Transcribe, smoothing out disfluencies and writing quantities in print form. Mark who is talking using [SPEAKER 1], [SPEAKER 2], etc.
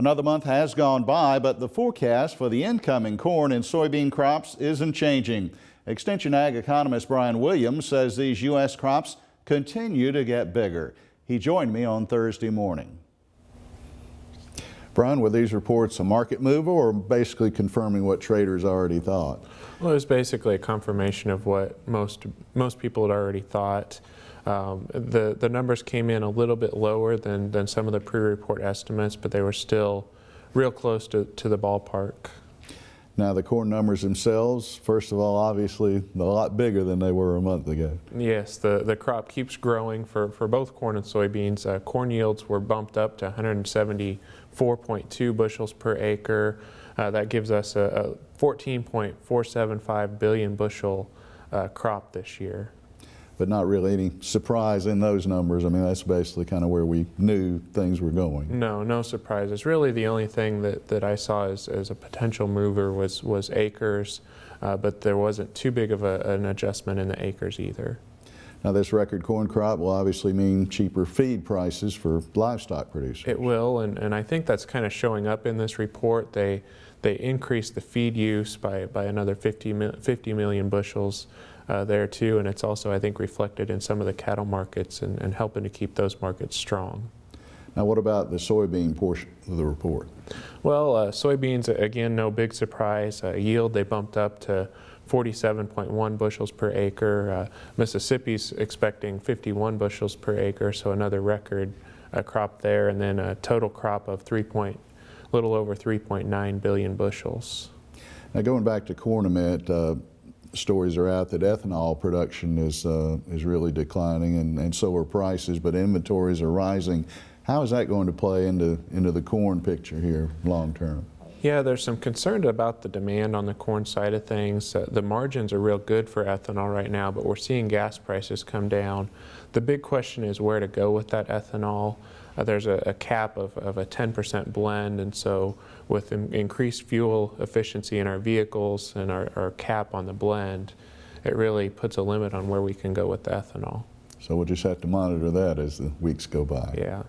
[SPEAKER 1] Another month has gone by, but the forecast for the incoming corn and soybean crops isn't changing. Extension Ag economist Brian Williams says these U.S. crops continue to get bigger. He joined me on Thursday morning. Brian, were these reports a market mover or basically confirming what traders already thought?
[SPEAKER 2] Well, it was basically a confirmation of what most people had already thought. The numbers came in a little bit lower than some of the pre-report estimates, but they were still real close to the ballpark.
[SPEAKER 1] Now, the corn numbers themselves, first of all, obviously a lot bigger than they were a month ago.
[SPEAKER 2] Yes, the crop keeps growing for both corn and soybeans. Corn yields were bumped up to 174.2 bushels per acre. That gives us a 14.475 billion bushel crop this year.
[SPEAKER 1] But not really any surprise in those numbers. I mean, that's basically kind of where we knew things were going.
[SPEAKER 2] No surprises. Really, the only thing that I saw as a potential mover was acres, but there wasn't too big of an adjustment in the acres either.
[SPEAKER 1] Now, this record corn crop will obviously mean cheaper feed prices for livestock producers.
[SPEAKER 2] It will, and I think that's kind of showing up in this report. They increased the feed use by another 50 million bushels there too, and it's also, I think, reflected in some of the cattle markets and helping to keep those markets strong.
[SPEAKER 1] Now, what about the soybean portion of the report?
[SPEAKER 2] Well, soybeans, again, no big surprise. Yield, they bumped up to 47.1 bushels per acre. Mississippi's expecting 51 bushels per acre, so another record crop there, and then a total crop of little over 3.9 billion bushels.
[SPEAKER 1] Now, going back to corn a minute, stories are out that ethanol production is really declining, and so are prices, but inventories are rising. How is that going to play into the corn picture here long term?
[SPEAKER 2] Yeah, there's some concern about the demand on the corn side of things. The margins are real good for ethanol right now, but we're seeing gas prices come down. The big question is where to go with that ethanol. There's a cap of a 10% blend, and so with increased fuel efficiency in our vehicles and our cap on the blend, it really puts a limit on where we can go with the ethanol.
[SPEAKER 1] So we'll just have to monitor that as the weeks go by.
[SPEAKER 2] Yeah.